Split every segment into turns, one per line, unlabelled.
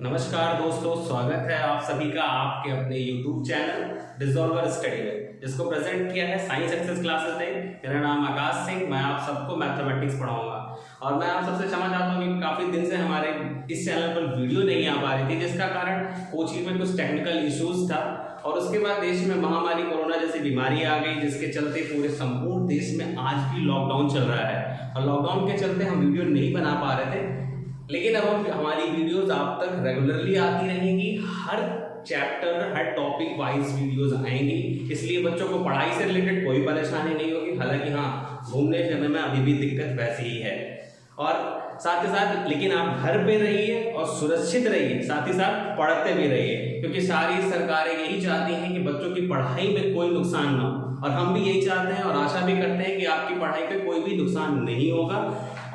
नमस्कार दोस्तों, स्वागत है आप सभी का आपके अपने YouTube चैनल डिसॉल्वर स्टडी में, जिसको प्रेजेंट किया है साइंस एक्सेस क्लासेस ने। मेरा नाम आकाश सिंह, मैं आप सबको मैथमेटिक्स पढ़ाऊंगा और मैं आप सबसे क्षमा चाहता हूँ कि काफ़ी दिन से हमारे इस चैनल पर वीडियो नहीं आ पा रही थी, जिसका कारण कोचिंग में कुछ टेक्निकल इश्यूज था और उसके बाद देश में महामारी कोरोना जैसी बीमारी आ गई, जिसके चलते पूरे संपूर्ण देश में आज भी लॉकडाउन चल रहा है और लॉकडाउन के चलते हम वीडियो नहीं बना पा रहे थे। लेकिन अब हम हमारी वीडियोस आप तक रेगुलरली आती रहेंगी, हर चैप्टर हर टॉपिक वाइज वीडियोस आएंगी, इसलिए बच्चों को पढ़ाई से रिलेटेड कोई परेशानी नहीं होगी। हालांकि हाँ, घूमने फिरने में अभी भी दिक्कत वैसी ही है और साथ ही साथ लेकिन आप घर पे रहिए और सुरक्षित रहिए, साथ ही साथ पढ़ते भी रहिए, क्योंकि सारी सरकारें यही चाहती हैं कि बच्चों की पढ़ाई में कोई नुकसान ना हो और हम भी यही चाहते हैं और आशा भी करते हैं कि आपकी पढ़ाई पे कोई भी नुकसान नहीं होगा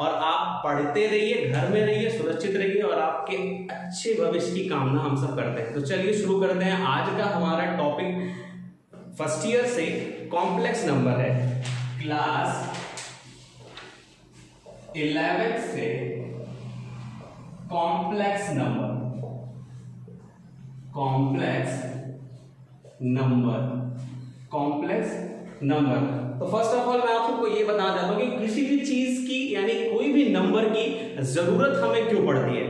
और आप पढ़ते रहिए, घर में रहिए, सुरक्षित रहिए और आपके अच्छे भविष्य की कामना हम सब करते हैं। तो चलिए शुरू करते हैं। आज का हमारा टॉपिक फर्स्ट ईयर से कॉम्प्लेक्स नंबर है। क्लास 11 से कॉम्प्लेक्स नंबर तो फर्स्ट ऑफ ऑल मैं आप सबको ये बताना चाहता हूं कि किसी भी चीज की यानी कोई भी नंबर की जरूरत हमें क्यों पड़ती है।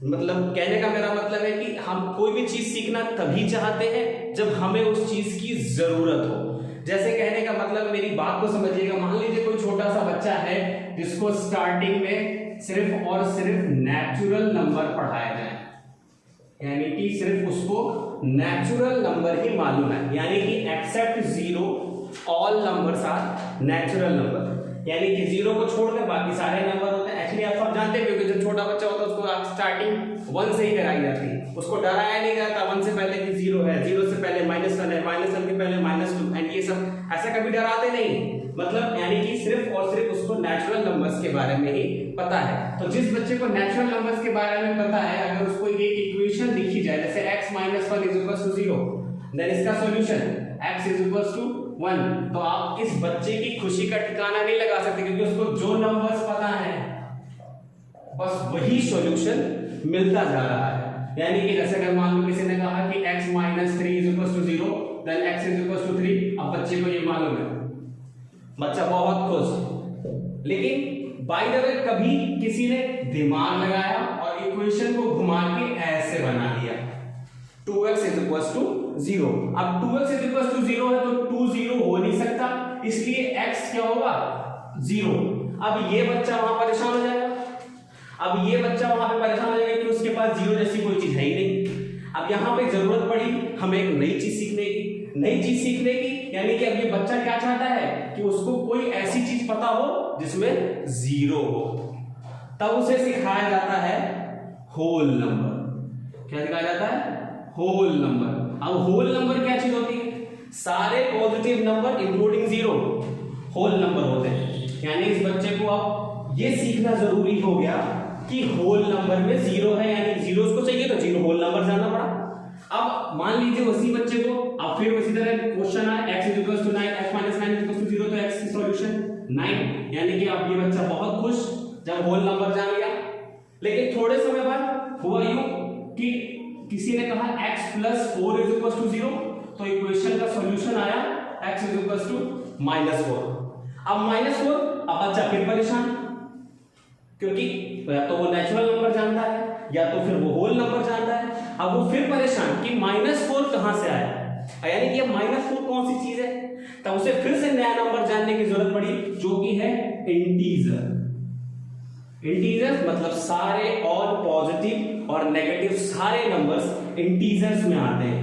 मतलब कहने का मेरा मतलब है कि हम कोई भी चीज सीखना तभी चाहते हैं जब हमें उस चीज की जरूरत हो। जैसे कहने का मतलब, मेरी बात को समझिएगा, मान लीजिए कोई छोटा सा बच्चा है जिसको स्टार्टिंग में सिर्फ और सिर्फ नेचुरल नंबर पढ़ाया जाए, यानी कि सिर्फ उसको नेचुरल नंबर ही मालूम है, यानी कि except zero all numbers are natural number, यानी कि जीरो को छोड़कर बाकी सारे नंबर होते हैं। एक्चुअली आप सब जानते हैं, क्योंकि जब छोटा बच्चा होता है उसको स्टार्टिंग 1 से ही कराई जाती है, उसको डराया नहीं जाता 1 से पहले कि जीरो है, जीरो से पहले -1 है, -1 के पहले -2 एंड ये सब ऐसा कभी डराते नहीं। मतलब यानी कि सिर्फ और सिर्फ उसको नेचुरल नंबर्स के बारे में ही पता है। तो जिस बच्चे को नेचुरल नंबर्स के बारे में पता है, अगर उसको एक इक्वेशन लिखी जाए जैसे x - 1 = 0, देन इसका सॉल्यूशन x = 1, तो आप इस बच्चे की खुशी का ठिकाना नहीं लगा सकते, क्योंकि उसको जो नंबर्स पता है बस वही सॉल्यूशन मिलता जा रहा है। यानी कि जैसे अगर मान लो किसी ने कहा कि x - 3 = 0, देन x = 3, अब बच्चे को ये मालूम है, बच्चा बहुत खुश। लेकिन बाय द वे कभी किसी ने दिमाग लगाया और इक्वेशन को घुमा के ऐसे बना दिया 2x = 0। अब 2x = 0 है तो 2 0 हो नहीं सकता, इसलिए x क्या होगा 0। अब ये बच्चा वहां परेशान हो जाएगा, कि उसके पास 0 जैसी कोई चीज है ही नहीं। अब यहां पे जरूरत पड़ी हमें एक नई चीज सीखने की, यानी कि अब ये बच्चा क्या चाहता है कि उसको कोई ऐसी चीज पता हो जिसमें 0 हो, तब उसे सिखाया जाता है होल नंबर। क्या सिखाया जाता है? Whole number. अब होल नंबर क्या चीज होती है? सारे positive number including 0 whole number होते हैं। यानी इस बच्चे को अब ये सीखना जरूरी हो गया कि होल नंबर में 0 है, यानी 0 उसको चाहिए तो 0 होल नंबर जानना पड़ा। अब मान लीजिए उसी बच्चे को अब फिर उसी तरह क्वेश्चन आया x = 9, x - 9 = 0, तो x की सॉल्यूशन 9, यानी कि अब ये बच्चा बहुत खुश जब होल नंबर जान गया। लेकिन थोड़े समय बाद हुआ यूं कि किसी ने कहा x + 4 = 0, तो इक्वेशन का सॉल्यूशन आया x = -4। अब -4, अब बच्चा फिर परेशान, क्योंकि या तो वो नेचुरल नंबर जानता है या तो फिर वो होल नंबर जानता है। अब वो फिर परेशान कि -4 कहां से आया, यानी कि अब -4 कौन सी चीज है, तब उसे फिर से नया नंबर जानने की जरूरत पड़ी, जो कि है इंटीजर। मतलब सारे और पॉजिटिव और नेगेटिव सारे नंबर्स इंटीजर्स में आते हैं,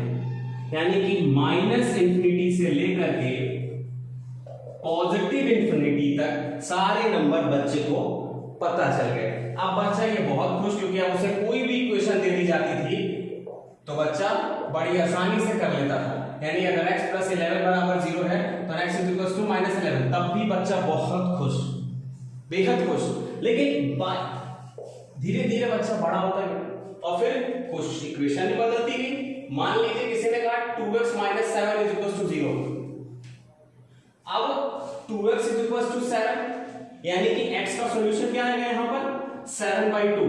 यानी कि -∞ से लेकर के पॉजिटिव ∞ तक सारे नंबर बच्चे को पता चल गए। अब बच्चा ये बहुत खुश, क्योंकि अब उसे कोई भी इक्वेशन दे दी जाती थी तो बच्चा बड़ी आसानी से कर लेता था। यानी अगर x + 11 = 0 है तो x = -11, तब भी बच्चा बहुत खुश, बेहद खुश। लेकिन धीरे धीरे बच्चा बड़ा होता गया और फिर कुछ इक्वेशन भी बदलती गई। मान लीजिए किसी ने कहा 2x - 7 = 0, अब 2x = 7, यानी कि x का सॉल्यूशन क्या आ गया यहां पर 7/2।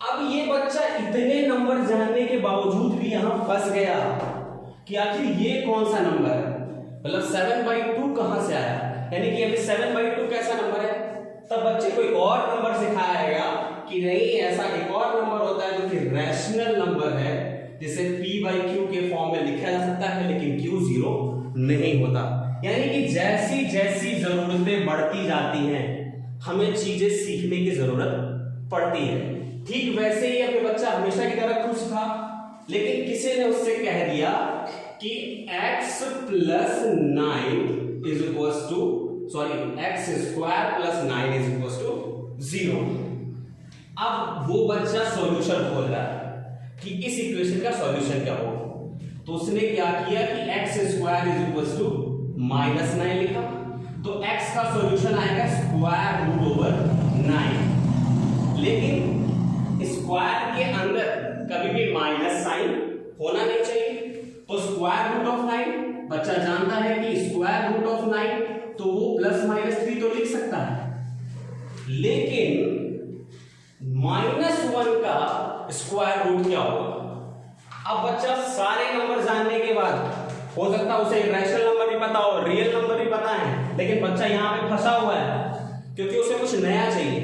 अब ये बच्चा इतने नंबर जानने के बावजूद भी यहां फंस गया कि आखिर ये कौन सा नंबर है, मतलब 7/2 कहां से आया, यानी कि अभी 7/2 कैसा नंबर है। तब बच्चे को एक और नंबर सिखाएगा कि नहीं, ऐसा एक और नंबर होता है जो कि रैशनल नंबर है, जिसे p/q के फॉर्म में लिखा जा सकता है, लेकिन q 0 नहीं होता। यानी कि जैसी जैसी जरूरतें बढ़ती जाती हैं हमें चीजें सीखने की जरूरत पड़ती है। ठीक वैसे ही अगर बच्चा हमेशा की तरह खुश था, लेकिन किसी ने उससे कह दिया कि x + 9 is equals to x square + 9 is equals to 0। अब वो बच्चा सॉल्यूशन खोल रहा है कि इस इक्वेशन का सॉल्यूशन क्या होगा। तो उसने क्या किया कि x square is equals to -9 लिखा, तो x का सॉल्यूशन आएगा स्क्वायर रूट ओवर 9। लेकिन स्क्वायर के अंदर कभी भी माइनस साइन होना नहीं चाहिए, तो स्क्वायर रूट ऑफ 9 बच्चा जानता है कि स्क्वायर रूट ऑफ 9 तो वो +-3 तो लिख सकता है, लेकिन -1 का स्क्वायर रूट क्या होगा। अब बच्चा सारे नंबर जानने के बाद हो सकता है उसे रैशनल नंबर भी पता हो, रियल नंबर भी पता है, लेकिन बच्चा यहां पे फंसा हुआ है क्योंकि उसे कुछ नया चाहिए।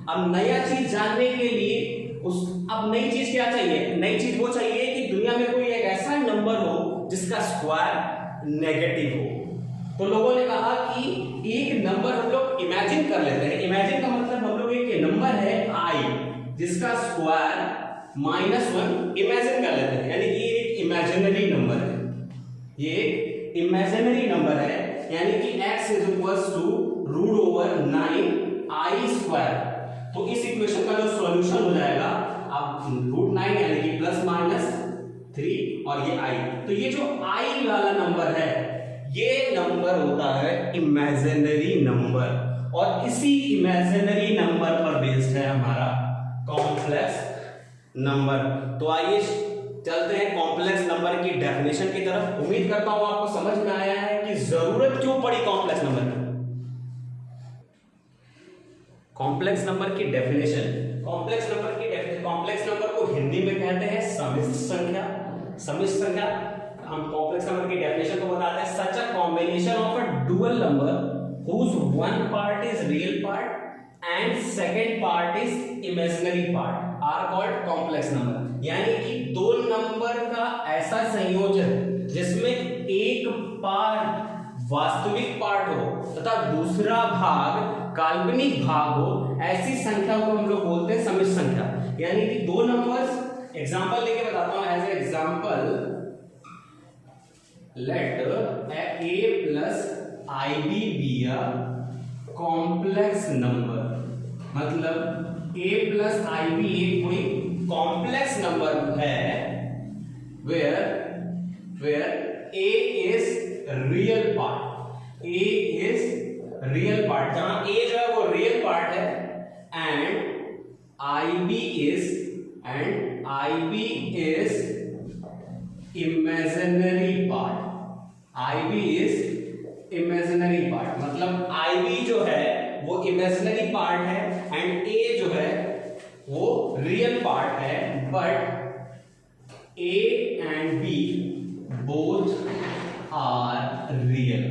अब नया चीज जानने के लिए अब नई चीज क्या चाहिए, नई चीज वो चाहिए कि दुनिया में कोई एक ऐसा नंबर हो जिसका स्क्वायर नेगेटिव हो। तो लोगों ने कहा कि एक नंबर हम लोग इमेजिन कर लेते हैं। इमेजिन का मतलब हम लोग एक नंबर है i जिसका स्क्वायर -1 इमेजिन कर लेते हैं, यानी कि एक इमेजिनरी नंबर है, ये एक इमेजिनरी नंबर है, यानी कि x is equals to √9i²। तो इस इक्वेशन का जो सॉल्यूशन हो जाएगा अब √9 यानी कि +-3 और ये i, तो ये जो i वाला नंबर है ये नंबर होता है इमेजिनरी नंबर, और इसी इमेजिनरी नंबर पर बेस्ड है हमारा कॉम्प्लेक्स नंबर। तो आइए चलते हैं कॉम्प्लेक्स नंबर की डेफिनेशन की तरफ। उम्मीद करता हूं आपको समझ में आया है कि जरूरत क्यों पड़ी कॉम्प्लेक्स नंबर की। कॉम्प्लेक्स नंबर की डेफिनेशन, कॉम्प्लेक्स नंबर को हिंदी में कहते हैं समिश्र संख्या। समिश्र संख्या हम कॉम्प्लेक्स नंबर की डेफिनेशन को बताते हैं, such a combination of a dual number whose one part is real part and second part is imaginary part are called complex number। यानी कि दो नंबर का ऐसा संयोजन जिसमें एक पार्ट वास्तविक पार्ट हो तथा दूसरा भाग काल्पनिक भाग हो, ऐसी संख्या को हम लोग बोलते हैं समिश्र संख्या। यानी कि दो नंबर्स, एग्जांपल लेके बताता हूं। As a example let a plus ib be a complex number, मतलब a plus ib एक कोई कॉम्प्लेक्स नंबर है where a is real part, a is real part, जहां a जो है वो रियल पार्ट है, and ib is imaginary part, ib is imaginary part, मतलब IB जो है वो इमेजिनरी पार्ट है एंड A जो है वो रियल पार्ट है, but A and B both are real.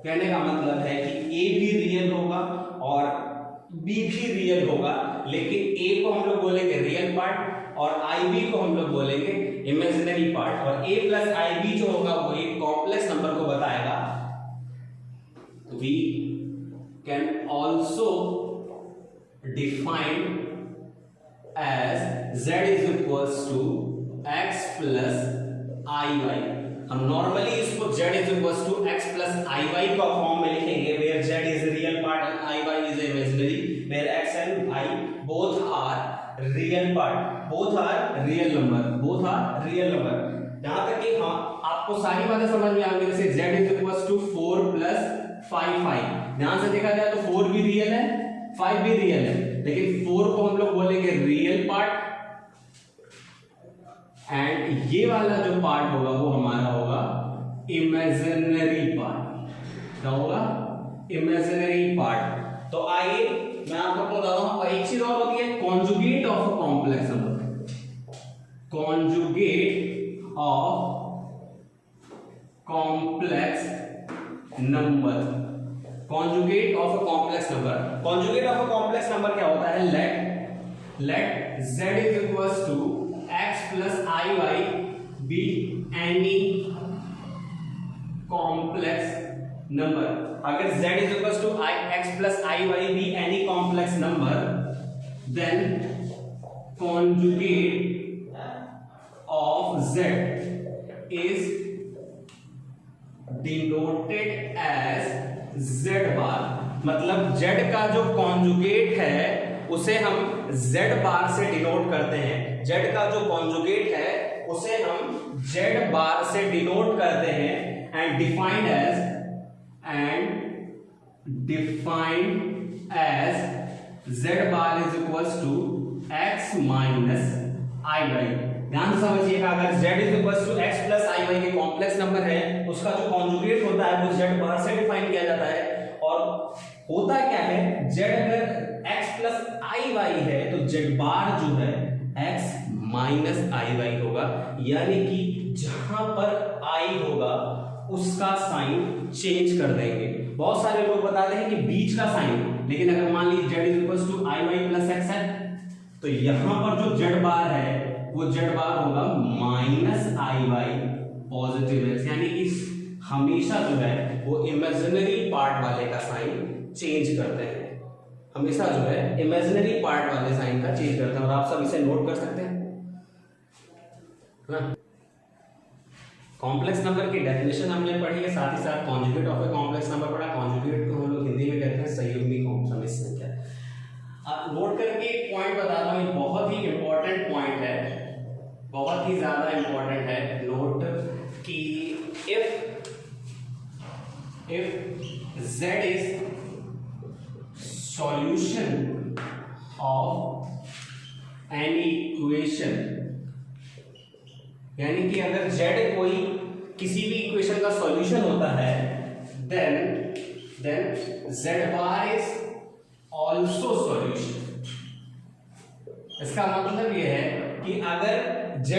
कहने का मतलब है कि A भी रियल होगा और B भी रियल होगा, लेकिन A को हम लोग बोलेंगे रियल पार्ट और IB को हम लोग बोलेंगे इमेजिनरी पार्ट, और A प्लस IB जो होगा वो एक कॉम्प्लेक्स नंबर को बताएगा। We can also define as z is equals to x plus iy। हम नॉर्मली इसको z is equals to x plus iy का फॉर्म में लिखेंगे, where z is real part and iy is imaginary, where x and i both are real part, both are real number, both are real number। जहां तक कि हाँ आपको सारी बातें समझ में आ गई, जैसे z is equals to 4 plus 5। ध्यान से देखा जाए तो 4 भी रियल है, 5 भी रियल है, लेकिन 4 को हम लोग बोलेंगे रियल पार्ट एंड ये वाला जो पार्ट होगा वो हमारा होगा इमेजिनरी पार्ट। क्या होगा? Imaginary part. तो आइए मैं आपको बताता हूं, एक चीज और होती है conjugate of a complex number. conjugate of complex number, conjugate of a complex number, conjugate of a complex number क्या होता है? let z is equals to x plus iy be any complex number. अगर z is equals to x plus iy be any complex number, then conjugate of z is denoted as z bar. मतलब z का जो conjugate है उसे हम z बार से denote करते हैं। z का जो कॉन्जुगेट है उसे हम z बार से डिनोट करते हैं and defined as z bar is equals to x minus iy। ध्यान से समझिएगा, अगर z is equals to x plus iy के कॉम्प्लेक्स नंबर है, उसका जो कॉन्जुगेट होता है वो z बार से डिफाइन किया जाता है। और होता क्या है, z अगर x प्लस iy है तो z बार जो है x माइनस iy होगा, यानी कि जहां पर i होगा उसका साइन चेंज कर देंगे। बहुत सारे लोग बताते हैं कि बीच का साइन, लेकिन अगर मान लीजिए z is equals to iy plus x है तो यहां पर जो z बार है वो z बार होगा माइनस iy पॉजिटिव x, यानी कि हमेशा जो है वो इमेजिनरी पार्ट वाले का साइन चेंज करते हैं, हमेशा जो है इमेजिनरी पार्ट वाले साइन का चेंज करते हैं। और आप सब इसे नोट कर सकते हैं ना। कॉम्प्लेक्स नंबर की डेफिनेशन हमने पढ़ी है, साथ ही साथ conjugate of a complex number पढ़ा। कॉन्जुगेट को हम लोग हिंदी में कहते हैं संयुग्मी समिश्र संख्या। अब नोट करके एक पॉइंट बताता हूँ, बहुत ही इंपॉर्टेंट पॉइंट है, बहुत ही ज्यादा इंपॉर्टेंट है। नोट कि if z is solution of any equation, यानी कि अगर z कोई किसी भी इक्वेशन का सॉल्यूशन होता है, then z bar is also solution। इसका मतलब यह है कि अगर z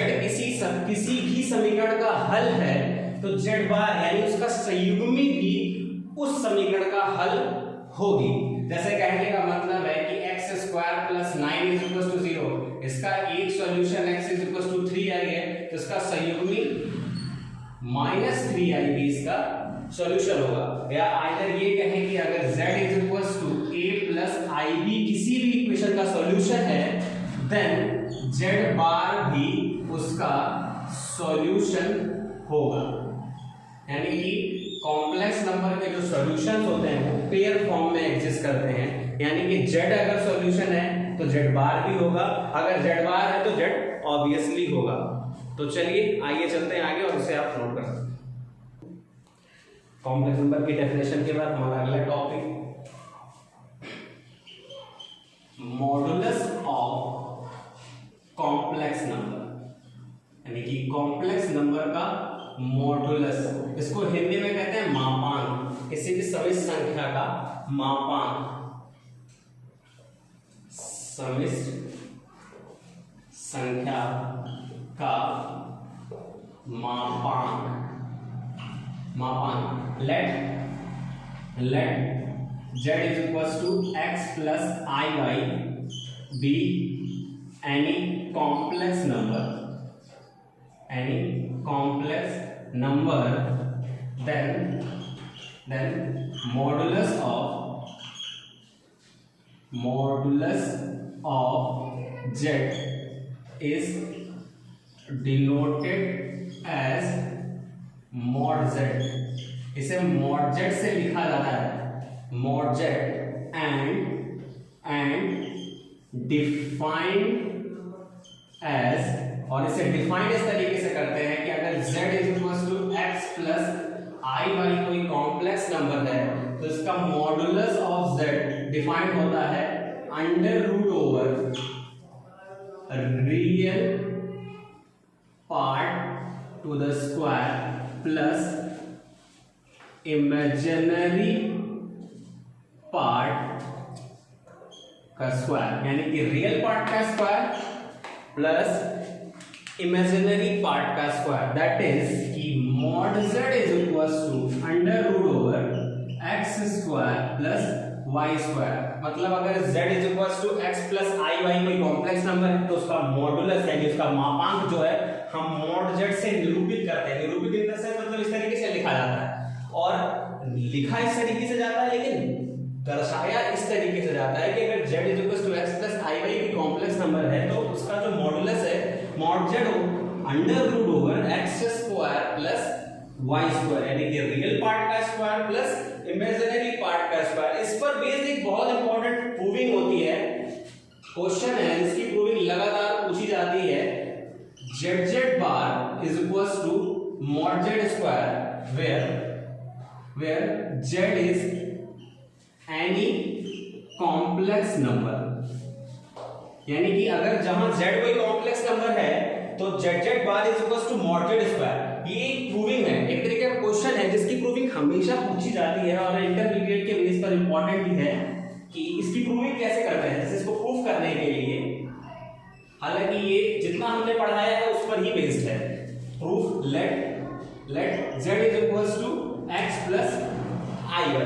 किसी भी समीकरण का हल है तो z बार यानी उसका संयुग्मी भी उस समीकरण का हल होगी। जैसे कहने का मतलब है कि x square plus 9 is equal to 0, इसका एक solution x is equal to 3i है, तो इसका संयुग्मी माइनस 3i भी इसका सॉल्यूशन होगा। या आइदर ये कहें कि अगर z is equal to a plus ib किसी भी इक्वेशन का सॉल्यूशन है, देन z बार भी उसका सॉल्यूशन होगा। यानी कि कॉम्प्लेक्स नंबर के जो सॉल्यूशंस होते हैं वो पेयर फॉर्म में एग्जिस्ट करते हैं, यानी कि z अगर सॉल्यूशन है तो z बार भी होगा, अगर z बार है तो z ऑब्वियसली होगा। तो चलिए आइए चलते हैं आगे और इसे आप नोट कर सकते हैं। कॉम्प्लेक्स नंबर की डेफिनेशन के बाद हमारा अगला topic modulus of complex number, यानी कि कॉम्प्लेक्स नंबर का मॉडुलस, इसको हिंदी में कहते हैं मापांक, किसी भी समिश्र संख्या का मापांक, समिश्र संख्या का मापांक। Let z is equals to x plus iy be any complex number, any complex number, then modulus of z is denoted as mod z। इसे mod z से लिखा जाता है, mod z and defined as, और इसे define इस तरीके से करते हैं कि अगर z is equal to x plus iy कोई कॉम्प्लेक्स नंबर है तो इसका मॉडुलस ऑफ z डिफाइंड होता है under root over real part to the square plus imaginary part का स्क्वायर, यानी कि रियल पार्ट का स्क्वायर प्लस इमेजिनरी पार्ट का स्क्वायर, दैट इज कि mod z is equals to under root over x square plus y square. मतलब अगर z is equals to x plus i y कोई complex number है तो उसका modulus यानी उसका मापांक जो है हम मॉड z से निरूपित करते हैं। निरूपित इन द सेंस मतलब इस तरीके से लिखा जाता है और लिखा इस तरीके से जाता है, लेकिन दर्शाया इस तरीके से जाता है कि अगर z is equals to x plus i y की कॉम्प्लेक्स नंबर है तो उसका जो मॉडुलस है mod z under root over x square plus y square, यानी कि रियल पार्ट का स्क्वायर प्लस इमेजिनरी पार्ट का स्क्वायर। इस पर बेस्ड एक बहुत इंपॉर्टेंट प्रूविंग होती है, क्वेश्चन है जिसकी प्रूविंग लगातार पूछी जाती है। z bar is equals to mod z square where z is any complex number, यानी कि अगर जहां z कोई कॉम्प्लेक्स नंबर है तो z bar is equals to mod z square. ये एक प्रूविंग है, एक तरीके का क्वेश्चन है जिसकी प्रूविंग हमेशा पूछी जाती है और इंटरमीडिएट के बेस पर इंपॉर्टेंट भी है कि इसकी प्रूविंग कैसे करते हैं। जैसे इसको प्रूव करने के लिए, हालांकि ये जितना हमने पढ़ाया है उस पर ही बेस्ड है। Proof let z is equals to x plus i y,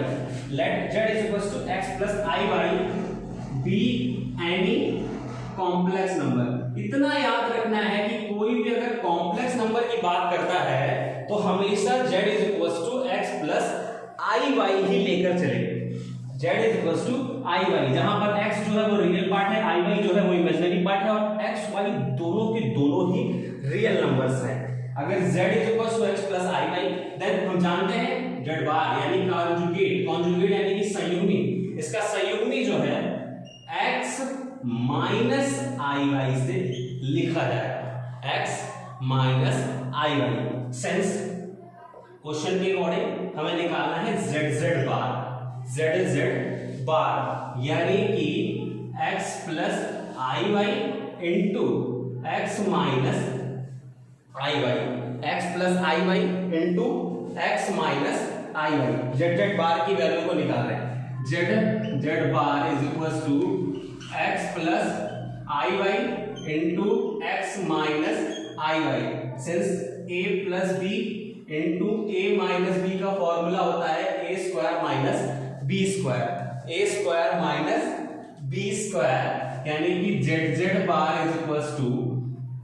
let z is equals to x plus i y be any complex number. इतना याद रखना है कि कोई भी अगर कॉम्प्लेक्स नंबर की बात करता है तो हमेशा z is equals to x plus i y ही लेकर चलेंगे। z is equals to i y, जहां पर x जो है वो रियल पार्ट है, i y जो है वो इमेजिनरी पार्ट है और x y दोनों के दोनों ही रियल नंबर्स हैं। अगर z is equals to x plus i y, then हम जानते हैं z बार यानी कॉन्जुगेट यानी कि संयुग्मी, इसका संयुग्मी जो है x माइनस i y से लिखा जाएगा, x minus i y। Since question के अकॉर्डिंग हमें निकालना है z बार यानी कि x plus i y into x minus i y, x plus i y into x minus i y। z bar की वैल्यू को निकाल रहे हैं। z bar is equals to x plus i y into x minus i y। Since a plus b into a minus b का formula होता है a square minus b square, a square minus b square, यानी कि z bar is equals to,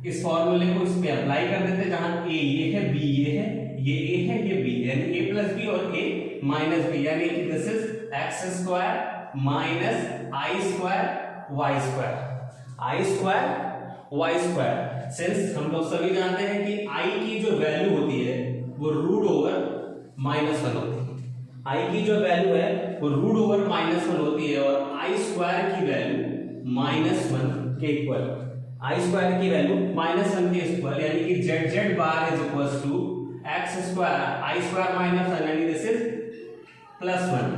इस फॉर्मूले को इस पे अप्लाई कर देते हैं जहां a ये है b ये है, ये a है ये b, यानी a प्लस b और a माइनस b, यानी कि this is x square minus i square y square, i square y square. Since हम लोग सभी जानते हैं कि i की जो वैल्यू होती है वो रूट ओवर -1 होती है, i की जो वैल्यू है वो रूट ओवर -1 होती है और i स्क्वायर की वैल्यू -1 के इक्वल, i स्क्वायर की वैल्यू -1 के इक्वल, यानी कि z bar is equals to x square i square -1, यानी दिस इज +1।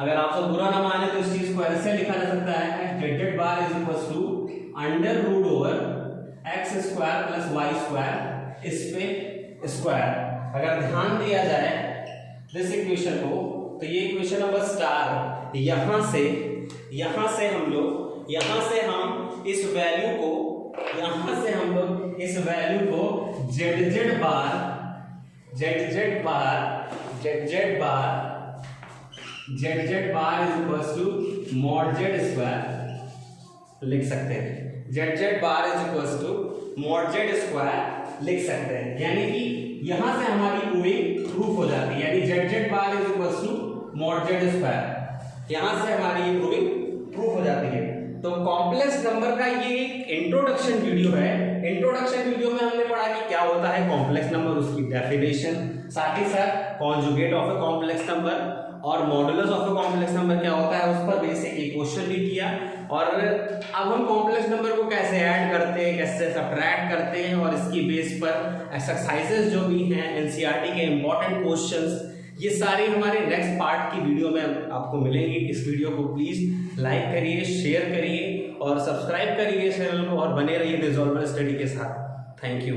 अगर आप सब बुरा ना माने तो इस चीज को ऐसे लिखा जा सकता है z bar is equals to under root over x square plus y square, इस पे स्क्वायर। अगर ध्यान दिया जाए दिस इक्वेशन को तो ये इक्वेशन नंबर स्टार, यहां से हम लोग इस वैल्यू को z bar is equals to mod z square लिख सकते हैं। z bar is equals to mod z square लिख सकते हैं, यानी कि यहां से हमारी प्रूविंग प्रूफ हो जाती है, यानी z bar is equals to mod z square, यहां से हमारी ये प्रूविंग प्रूफ हो जाती है। तो कॉम्प्लेक्स नंबर का ये एक इंट्रोडक्शन वीडियो है। इंट्रोडक्शन वीडियो में हमने पढ़ा कि क्या होता है कॉम्प्लेक्स नंबर, उसकी डेफिनेशन, साथ ही साथ conjugate of a complex number और modulus of a complex number क्या होता है, उस पर बेसिक एक क्वेश्चन भी किया। और अब हम कॉम्प्लेक्स नंबर को कैसे ऐड करते हैं, कैसे सब्ट्रैक्ट करते हैं और इसकी बेस पर एक्सरसाइजेस जो भी हैं, एनसीईआरटी के इंपॉर्टेंट क्वेश्चंस, ये सारे हमारे नेक्स्ट पार्ट की वीडियो में आपको मिलेंगी। इस वीडियो को प्लीज लाइक करिए, शेयर करिए और सब्सक्राइब करिए चैनल को और बने रहिए रिजॉल्वर स्टडी के साथ। Thank you.